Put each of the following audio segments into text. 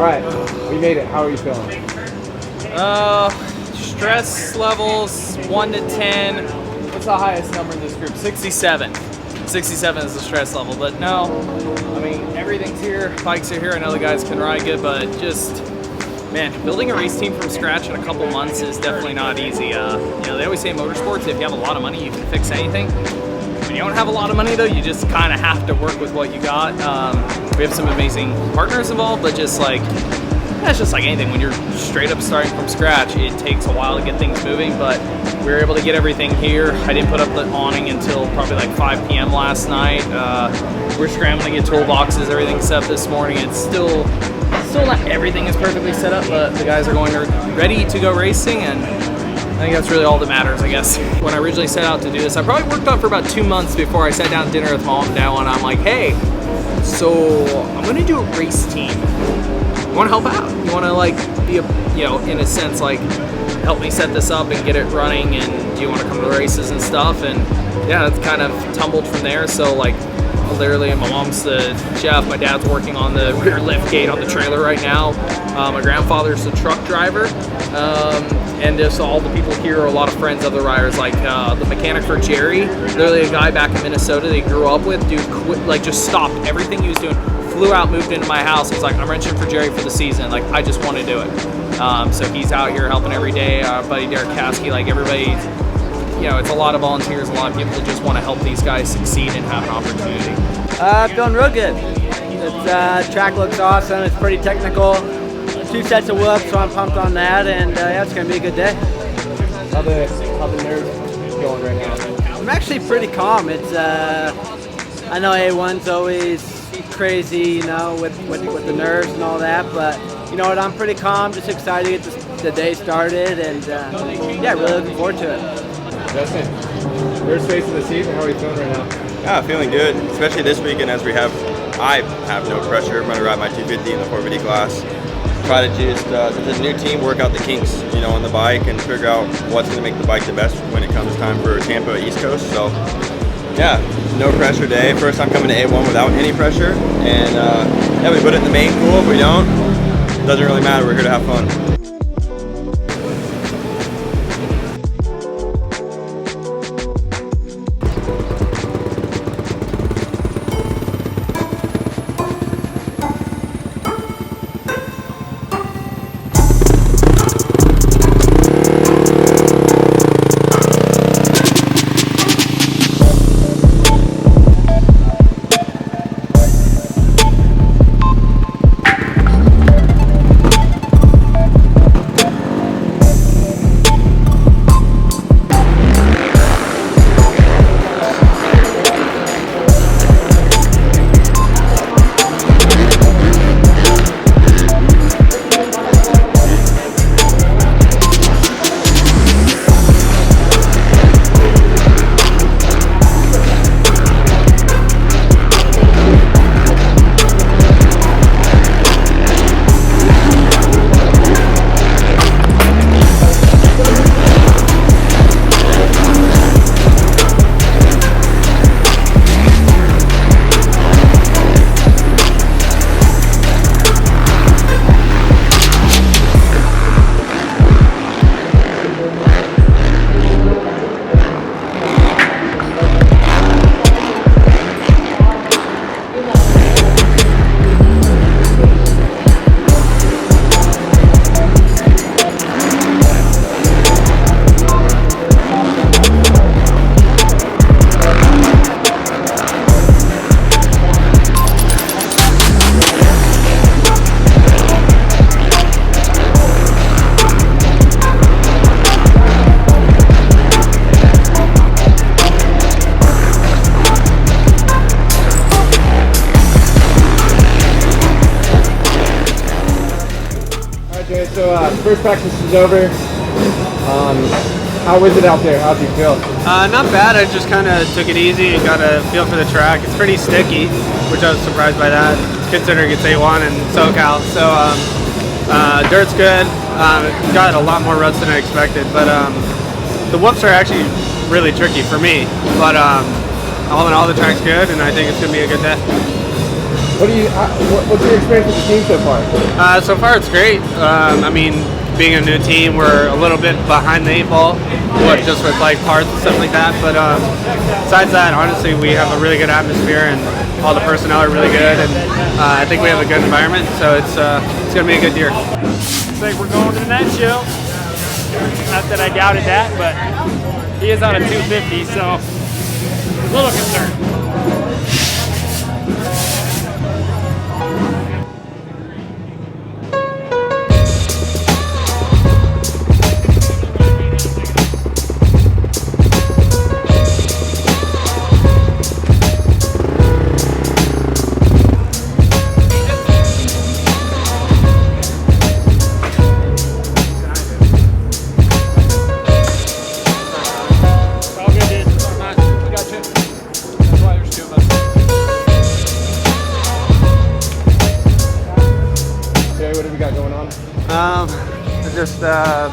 Alright, we made it. How are you feeling? Stress levels 1 to 10. What's the highest number in this group? 67. 67 is the stress level, but no, I mean, everything's here, bikes are here. I know the guys can ride good, but just, man, building a race team from scratch in a couple months is definitely not easy. You know, they always say in motorsports, if you have a lot of money, you can fix anything. When you don't have a lot of money, though, you just kind of have to work with what you got. We have some amazing partners involved, but just like, it's just like anything. When you're straight up starting from scratch, it takes a while to get things moving, but we were able to get everything here. I didn't put up the awning until probably like 5 p.m. last night. We're scrambling to get toolboxes, everything set up this morning. It's still not everything is perfectly set up, but the guys are ready to go racing, and I think that's really all that matters, I guess. When I originally set out to do this, I probably worked on it for about 2 months before I sat down to dinner with Mom and Dad, and I'm like, hey, so I'm gonna do a race team. You want to help out? You want to like be a, you know, in a sense, like help me set this up and get it running, and do you want to come to the races and stuff? And yeah, it's kind of tumbled from there. So like literally, my mom's the chef, my dad's working on the rear lift gate on the trailer right now, my grandfather's the truck driver, and just all the people here are a lot of friends of the riders, like the mechanic for Jerry, literally a guy back in Minnesota they grew up with. Dude quit, like just stopped everything he was doing, flew out, moved into my house. He's like, I'm wrenching for Jerry for the season. Like, I just want to do it. So he's out here helping every day. Buddy Derek Kasky, like everybody, you know, it's a lot of volunteers, a lot of people that just want to help these guys succeed and have an opportunity. Feeling real good. The track looks awesome. It's pretty technical. 2 sets of whoops, so I'm pumped on that. And yeah, it's going to be a good day. How the nerves going right now? I'm actually pretty calm. It's I know A1's always crazy, you know, with the nerves and all that, but you know what, I'm pretty calm, just excited to get the day started, and yeah, really looking forward to it. Justin, first race of the season, how are you feeling right now? Yeah, feeling good, especially this weekend as I have no pressure. I'm going to ride my 250 in the 450 class. Try to just, since it's a new team, work out the kinks, you know, on the bike and figure out what's going to make the bike the best when it comes time for Tampa East Coast. So yeah, no pressure day. First time coming to A1 without any pressure. And yeah, we put it in the main pool. If we don't, it doesn't really matter. We're here to have fun. So first practice is over. How was it out there? How did you feel? Not bad. I just kind of took it easy and got a feel for the track. It's pretty sticky, which I was surprised by that, considering it's A1 and SoCal. So dirt's good. Got a lot more ruts than I expected, but the whoops are actually really tricky for me. But all in all, the track's good, and I think it's going to be a good day. What's your experience with the team so far? So far it's great. I mean, being a new team, we're a little bit behind the 8 ball, just with like parts and stuff like that. But besides that, honestly, we have a really good atmosphere and all the personnel are really good. And I think we have a good environment, so it's going to be a good year. Looks like we're going to the next show. Not that I doubted that, but he is on a 250, so a little concerned. I just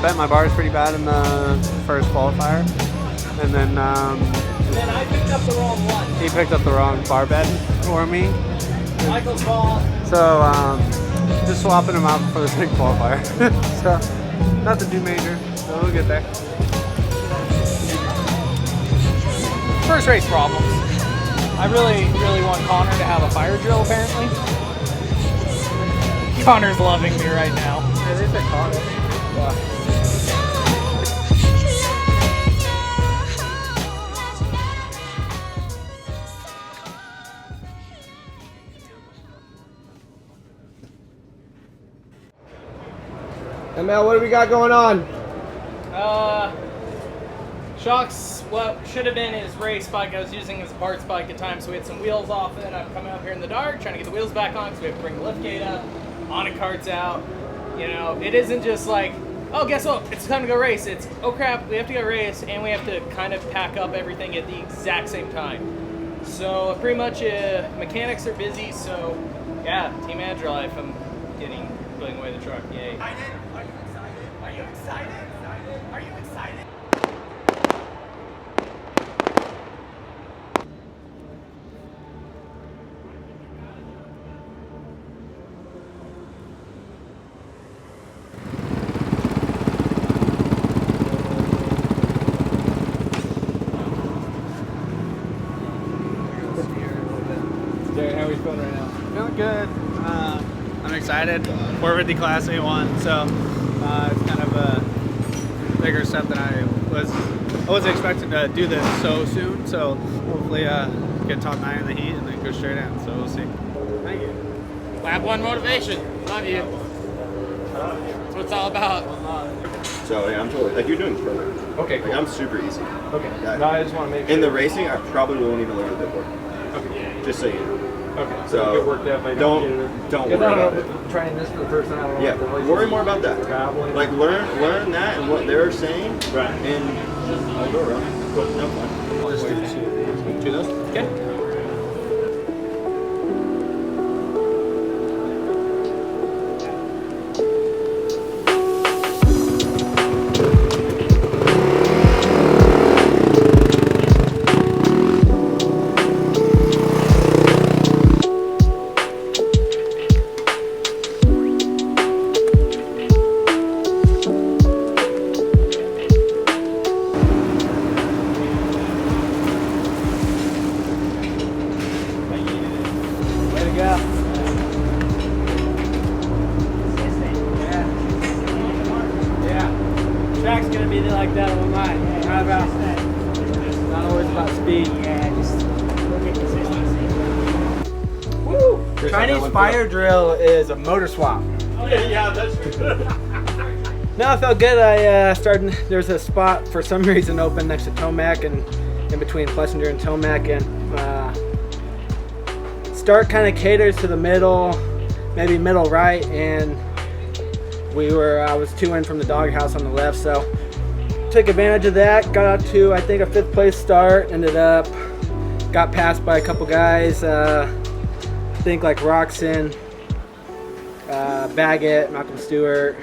bent my bars pretty bad in the first qualifier, and then I picked up the wrong one. he picked up the wrong bar bed for me. Michael's ball. So just swapping them out for the big qualifier. So nothing too major, so we'll get there. First race problems. I really want Connor to have a fire drill, apparently. Connor's loving me right now. Yeah, they said Connor. Yeah. ML, what do we got going on? Shock's what should have been his race bike. I was using his parts bike at times, so we had some wheels off it. I'm coming up here in the dark, trying to get the wheels back on because we have to bring the lift gate up, awning carts out. You know, it isn't just like, oh, guess what? It's time to go race. It's, oh crap, we have to go race, and we have to kind of pack up everything at the exact same time. So pretty much mechanics are busy, so yeah, team manager life. I'm putting away the truck. Yay. Are you excited? Are you excited? Are you excited? Jared, how are you feeling right now? Feeling good. I'm excited. 450 Class A1, so it's kind of a bigger step than I wasn't expecting to do this so soon. So hopefully get top 9 in the heat and then go straight in. So we'll see. Thank you. Lab 1 motivation. Love you. That's what it's all about. So yeah, I'm totally like you're doing perfect. Okay, Like I'm super easy. Okay. Yeah. No, I just want to make sure. In the racing, I probably won't even look at the board. Okay. Just so you know. Okay. So get worked up. don't worry about it. Trying this for the first time. I don't know Yeah, what the voice worry is. more about that. Traveling. Like learn that and what they're saying. Right. And I'll go around. No fun. Just do those. Okay. Track's gonna be like that on mine. Not about not always about speed. Yeah, just look at consistency. Woo! Chinese fire drill is a motor swap. Yeah, that's true. No, I felt good. I started. There's a spot for some reason open next to Tomac and in between Plessinger and Tomac, and start kind of caters to the middle, maybe middle right, and I was 2 in from the doghouse on the left, so took advantage of that. Got out to I think a 5th place start. Ended up got passed by a couple guys. I think like Roxon, Baggett, Malcolm Stewart.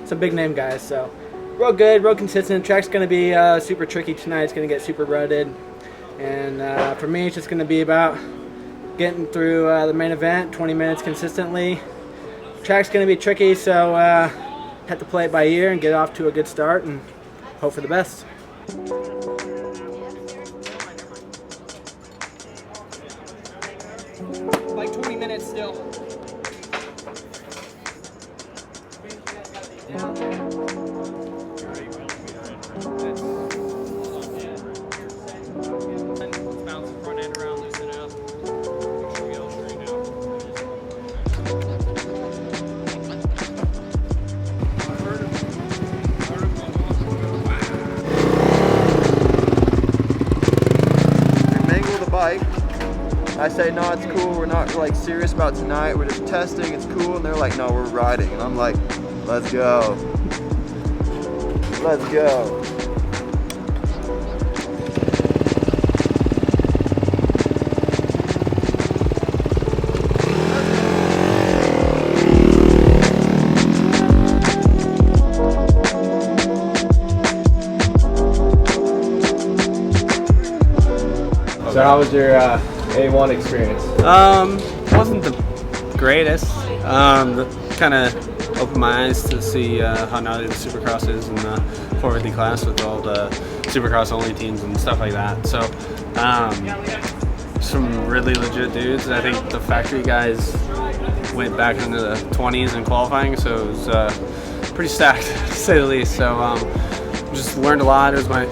Some big name guys, so real good, real consistent. Track's going to be super tricky tonight. It's going to get super rutted, and for me it's just going to be about getting through the main event, 20 minutes consistently. Track's going to be tricky, so have to play it by ear and get off to a good start and hope for the best. Like 20 minutes still. I say, no, it's cool, we're not like serious about tonight, we're just testing, it's cool, and they're like, no, we're riding, and I'm like, let's go, let's go. So how was your A1 experience? Wasn't the greatest. Kind of opened my eyes to see how gnarly the Supercross is in the 450 class with all the Supercross only teams and stuff like that. So some really legit dudes. I think the factory guys went back into the 20s in qualifying, so it was pretty stacked to say the least. So just learned a lot. It was my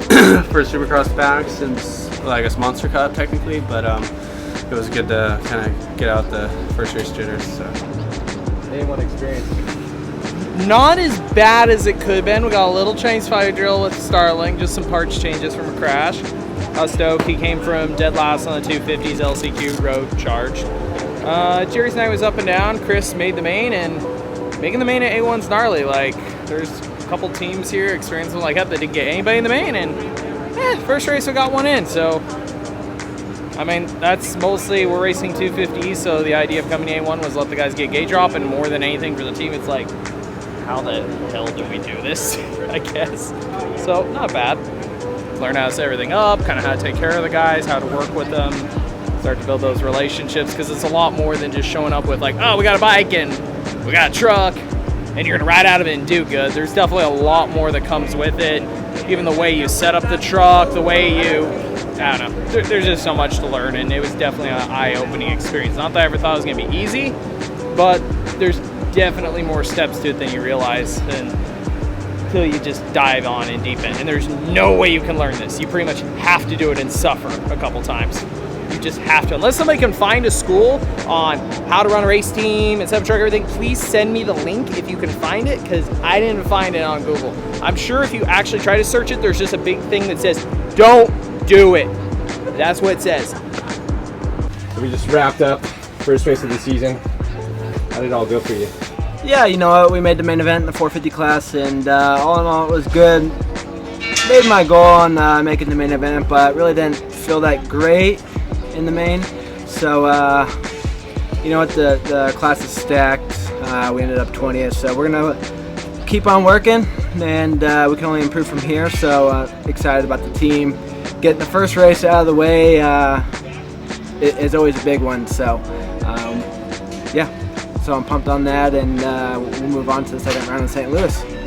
first Supercross back since, well, I guess Monster Cup technically, but it was good to kind of get out the first race jitters. So. A1 experience. Not as bad as it could have been. We got a little change fire drill with Starling, just some parts changes from a crash. I was stoked. He came from dead last on the 250s LCQ road charged. Jerry's night was up and down. Chris made the main, and making the main at A1's gnarly. Like, there's a couple teams here experiencing like that didn't get anybody in the main, and first race we got one in. So I mean, that's mostly, we're racing 250s, so the idea of coming to A1 was let the guys get gauge drop, and more than anything for the team, it's like, how the hell do we do this, I guess. So, not bad. Learn how to set everything up, kind of how to take care of the guys, how to work with them, start to build those relationships, because it's a lot more than just showing up with like, oh, we got a bike and we got a truck, and you're gonna ride out of it and do good. There's definitely a lot more that comes with it. Even the way you set up the truck, the way you, I don't know, there's just so much to learn, and it was definitely an eye-opening experience. Not that I ever thought it was gonna be easy, but there's definitely more steps to it than you realize until you just dive on in deep end. And there's no way you can learn this. You pretty much have to do it and suffer a couple times. You just have to. Unless somebody can find a school on how to run a race team and set up truck, everything, please send me the link if you can find it, because I didn't find it on Google. I'm sure if you actually try to search it, there's just a big thing that says, don't do it. That's what it says. So we just wrapped up first race of the season. How did it all go for you? Yeah, you know what, we made the main event in the 450 class, and all in all it was good. Made my goal on making the main event, but really didn't feel that great in the main. So you know what, the class is stacked. We ended up 20th, so we're gonna keep on working, and we can only improve from here. So excited about the team. Getting the first race out of the way is always a big one. So yeah, so I'm pumped on that, and we'll move on to the second round in St. Louis.